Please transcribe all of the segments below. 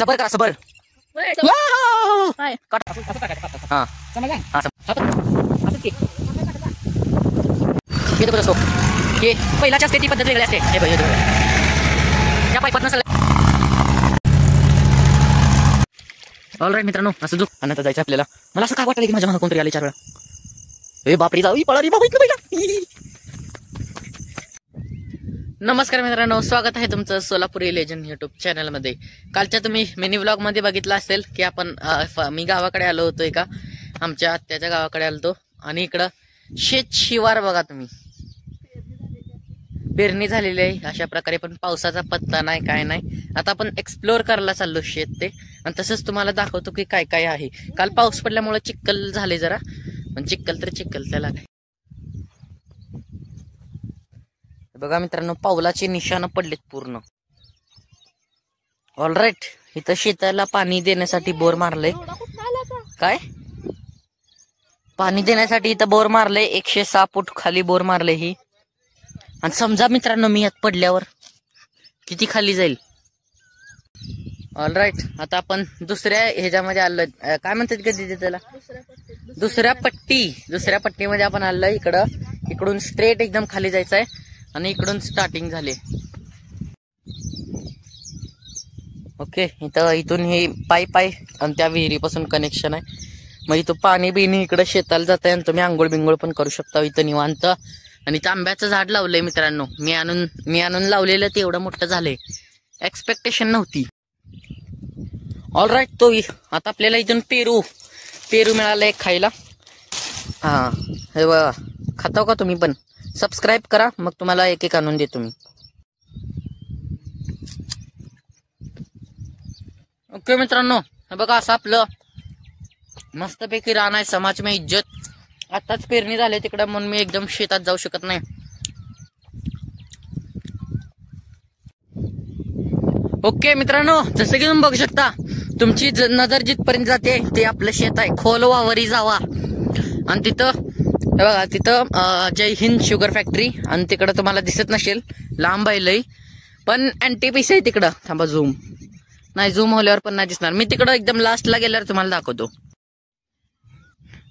सबर करा सबर. हे पहिल्याच्या असते ती पद्धत वेगळी असते. हे बघ त्या पाईपात नसलं. ऑलराईट मित्रांनो, असं जो अनंत जायचं आपल्याला. मला असं काय वाटलं की माझ्या मागे कोणतरी आले 4 वेळा. ए बापरे, जाऊ पळा रे बाबा इथं पहिला. नमस्कार मित्रांनो, स्वागत आहे तुमचं सोलापुरी लेजंड युट्यूब चॅनल मध्ये. कालच्या तुम्ही मिनी व्लॉग मध्ये बघितला असेल की आपण मी गावाकडे आलो होतो, एका आमच्या आत्याच्या गावाकडे आलतो. आणि इकडं शेत शिवार बघा तुम्ही, पेरणी झालेली आहे अशा प्रकारे, पण पावसाचा पत्ता नाही काय नाही. आता आपण एक्सप्लोर करायला चाललो शेत ते, आणि तसंच तुम्हाला दाखवतो की काय काय आहे. काल पाऊस पडल्यामुळे चिक्कल झाले जरा, पण चिक्कल तर चिक्कल, त्याला काय. बघा मित्रांनो, पावलाचे निशाण पडलेत पूर्ण. ऑलराईट, इथं शेताला पाणी देण्यासाठी बोर मारले. काय पाणी देण्यासाठी इथं बोर मारले, 106 फूट खाली बोर मारले ही. आणि समजा मित्रांनो मी यात पडल्यावर किती खाली जाईल. ऑलराईट, आता आपण दुसऱ्या ह्याच्यामध्ये आलोय, काय म्हणतात कधी त्याला, दुसऱ्या पट्टीमध्ये आपण आलोय. इकडून स्ट्रेट एकदम खाली जायचं आहे, आणि इकडून स्टार्टिंग झाले. ओके, इथून हे पाईप आहे आणि त्या विहिरीपासून कनेक्शन आहे. मग इथं पाणी बिणी इकडे शेताला जात आहे, आणि तुम्ही आंघोळ बिंगोळ पण करू शकता इथं निवांत. आणि इथं आंब्याचं झाड लावलंय मित्रांनो, मी आणून लावलेलं ते एवढं मोठं झालंय, एक्सपेक्टेशन नव्हती. ऑलराईट, तो आता आपल्याला इथून पेरू मिळालंय खायला. हा हे बघा, खाताव का तुम्ही पण? सबस्क्राईब करा, मग तुम्हाला एक एक आणून देतो मी. ओके मित्रांनो, हे बघा असं आपलं मस्तपैकी रान आहे. समाज में इज्जत. आताच पेरणी झाली तिकडं, म्हणून मी एकदम शेतात जाऊ शकत नाही. ओके मित्रांनो, जसं की तुम्ही बघू शकता, तुमची नजर जिथपर्यंत जाते ते आपलं शेत आहे. खोल वावरी जावा, आणि तिथं हे बघा, तिथं जय हिंद शुगर फॅक्टरी. आणि तिकडं तुम्हाला दिसत नसेल, लांब आहे लई, पण एनटीपीसी आहे तिकडं. थांबा, झूम होल्यावर पण नाही दिसणार. मी तिकडं एकदम लास्टला गेल्यावर तुम्हाला दाखवतो.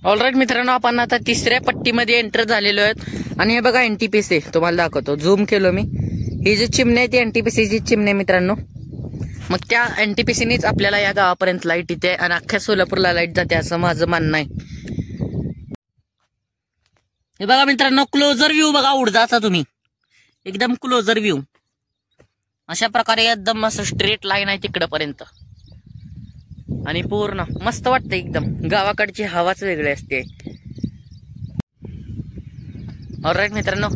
ऑलराईट मित्रांनो, आपण आता 3ऱ्या पट्टीमध्ये एंटर झालेलो आहेत. आणि हे बघा एनटीपीसी तुम्हाला दाखवतो, झूम केलो मी. ही जी चिमणी आहे ती एनटीपीसीची चिमणी मित्रांनो. मग त्या एनटीपीसीनीच आपल्याला या गावापर्यंत लाईट येते, आणि अख्ख्या सोलापूरला लाईट जाते असं माझं म्हणणं आहे. हे बघा मित्रांनो, क्लोजर व्ह्यू बघा उडदाचा, तुम्ही एकदम क्लोजर व्ह्यू. अशा प्रकारे एकदम असं स्ट्रेट लाईन आहे तिकडपर्यंत, आणि पूर्ण मस्त वाटतं एकदम. गावाकडची हवाच वेगळी असते. ऑलराईट मित्रांनो,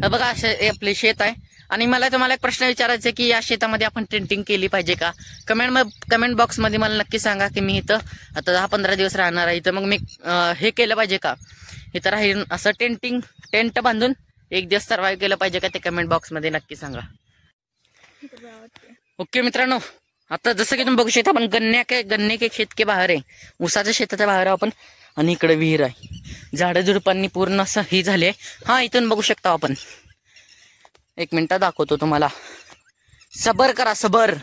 हे बघा असे आपले शेत आहे. आणि मला तुम्हाला एक प्रश्न विचारायचा आहे की या शेतामध्ये आपण टेंटिंग केली पाहिजे का? कमेंट बॉक्स मध्ये मला नक्की सांगा की मी इथं आता 10-15 दिवस राहणार आहे इथं, मग मी हे केलं पाहिजे का, इथं राहील असं टेंट बांधून 1 दिवस सर्वाइव्ह केलं पाहिजे का, ते कमेंट बॉक्स मध्ये नक्की सांगा. ओके मित्रांनो, आता जसं की तुम्ही बघू शकता, आपण गन्ने के खेत के बाहेर आहे, ऊसाच्या शेताच्या बाहेर आहे आपण. आणि इकडे विहीर आहे, झाडं झुडपांनी पूर्ण असं ही झाले. हा इथून बघू शकता आपण. 1 मिनिट दाखवतो तुम्हाला. सबर करा सबर.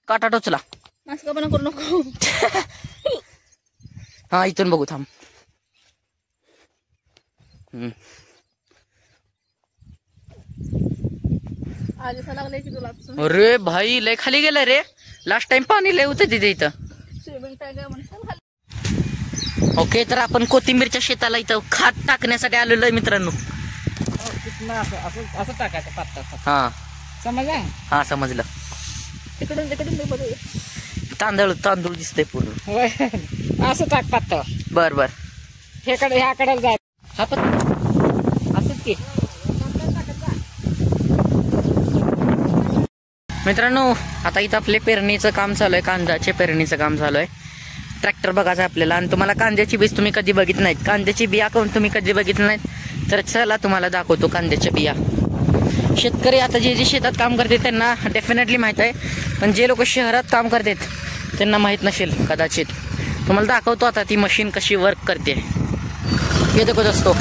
काटा टोचला. करू नको. हा इथून बघू, थांब. अरे भाई, लय खाली गेलाय रे. लास्ट टाइम पाणी लय होतं तिथे इथं. ओके, तर आपण कोथिंबीरच्या शेताला इथं खात टाकण्यासाठी आलेलो आहे मित्रांनो. असं टाकायचं पातळ. हा समजलं. हा समजलं. तांदूळ दिसतंय पूर्ण. असं टाक पातळ. बर ह्याकडे जाय. हा पण असंच की मित्रांनो. आता इथं आपले पेरणीचं काम चालू आहे, कांद्याचे पेरणीचं काम चालू आहे. ट्रॅक्टर बघायचं आपल्याला. आणि तुम्हाला कांद्याची बीज तुम्ही कधी बघितली नाहीत, कांद्याची बिया कोण तुम्ही कधी बघितली नाहीत, तर चला तुम्हाला दाखवतो कांद्याच्या बिया. शेतकरी आता जे शेतात काम करते त्यांना डेफिनेटली माहित आहे, पण जे लोक शहरात काम करतात त्यांना माहित नसेल कदाचित. तुम्हाला दाखवतो आता ती मशीन कशी वर्क करते. हे दाखवत असतो.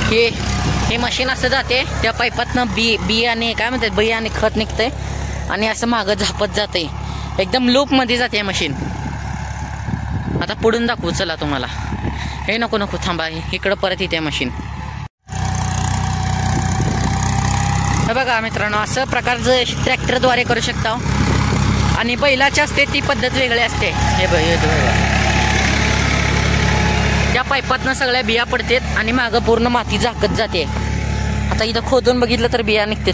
हे हे मशीन असं जाते त्या पाईपातनं बी आणि काय म्हणतात बी आणि खत निघतंय आणि असं मागं झापत जाते एकदम लूप मध्ये जाते मशीन. आता पुढून दाखवू चला तुम्हाला. हे नको थांबा इकडं परत येते मशीन. हे बघा मित्रांनो असं प्रकारचं ट्रॅक्टरद्वारे करू शकता आणि बैलाची असते ती पद्धत वेगळी असते. हे बघा त्या पाईपातनं सगळ्या बिया पडतात आणि मागं पूर्ण माती झाकत जाते. आता इथं खोदून बघितलं तर बिया निघतात.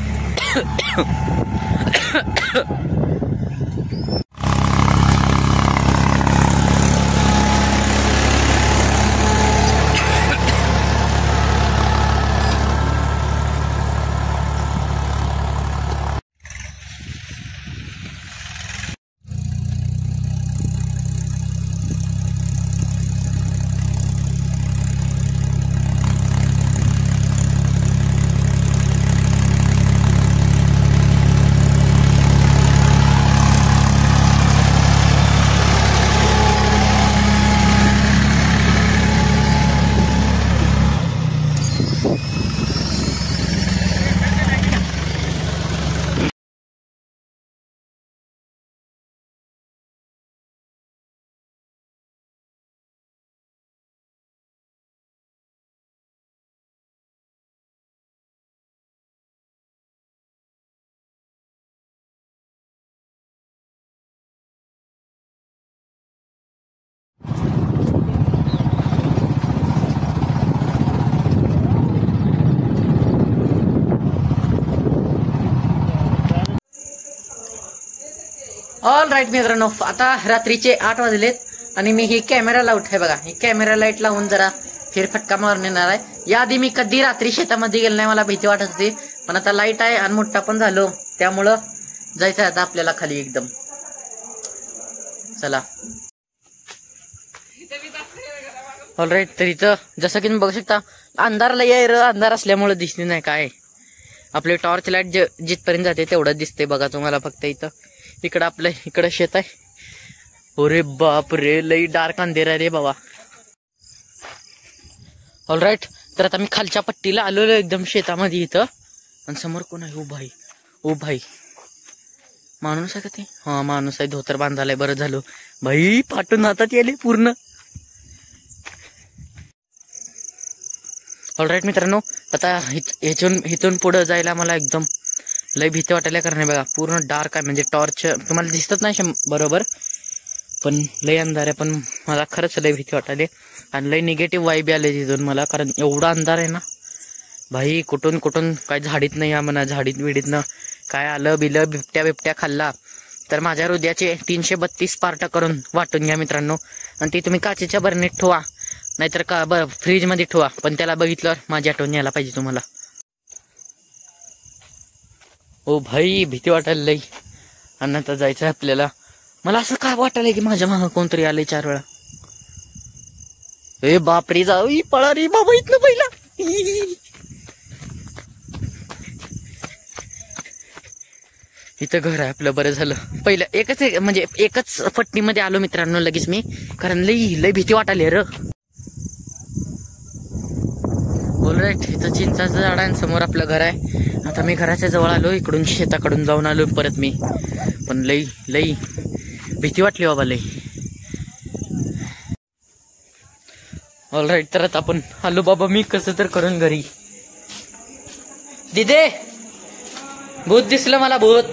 ऑल राईट मित्रांनो, आता रात्रीचे 8 वाजलेत आणि मी ही कॅमेरा लाईट आहे बघा, ही कॅमेरा लाईट लावून जरा फेरफटका मारून येणार आहे. याआधी मी कधी रात्री शेतामध्ये गेलो नाही, मला भीती वाटत होती, पण आता लाईट आहे आणि मोठा पण झालो त्यामुळं जायचं आता आपल्याला खाली एकदम. चला ऑल राईट. तर इथं जसं की तुम्ही बघू शकता अंधार लय आहे, अंधार असल्यामुळे दिसते नाही काय. आपले टॉर्च लाईट जिथपर्यंत जाते तेवढंच दिसते बघा तुम्हाला फक्त. इकडं आपलं इकडं शेत आहे. अरे बाप रे लई डार्क अंधेरा रे बाबा. All right. तर आता मी खालच्या पट्टीला आलेलो एकदम शेतामध्ये इथं. आणि समोर कोण आहे? ओ भाई माणूस आहे का ते? हा माणूस आहे, धोतर बांधालाय. बरं झालं भाई, पाठून हातात येले पूर्ण. ऑल राईट मित्रांनो, आता इथून पुढं जायला मला एकदम लय भीती वाटायला, कारण बघा पूर्ण डार्क आहे, म्हणजे टॉर्च तुम्हाला दिसत नाही बरोबर, पण लय अंधार आहे. पण मला खरंच लय भीती वाटायली आणि लय निगेटिव्ह वाईब आले तिथून मला, कारण एवढा अंधार आहे ना भाई. कुठून काय झाडीत नाही या म्हणा, झाडीत विडीतनं काय आलं बिलं, बिबट्या खाल्ला तर माझ्या हृदयाचे 332 पार्ट करून वाटून घ्या मित्रांनो. आणि ती तुम्ही काचेच्या बरणीत ठेवा, नाहीतर का फ्रीज मध्ये ठेवा, पण त्याला बघितल्यावर माझी आठवण यायला पाहिजे तुम्हाला. ओ भाई भीती वाटायला लई. आणि आता जायचं आहे आपल्याला. मला असं काय वाटायलंय की माझ्या मागं कोणतरी आलंय 4 वेळा. ए बापरे, जाऊ पळा रे बाबा इथनं पहिला. इथं घर आहे आपलं, बरं झालं. पहिलं एकच पट्टीमध्ये आलो मित्रांनो लगेच मी, कारण लई भीती वाटायली र. ऑलराईट. इथं चिंचाचं झाड आहे, समोर आपलं घर आहे. आता मी घराच्या जवळ आलो, इकडून शेताकडून जाऊन आलो परत मी, पण लई भीती वाटली बाबा लई. ऑलराईट. तर आता आपण आलो बाबा, मी कसं तर करून घरी. दिदे भूत दिसलं मला, भूत.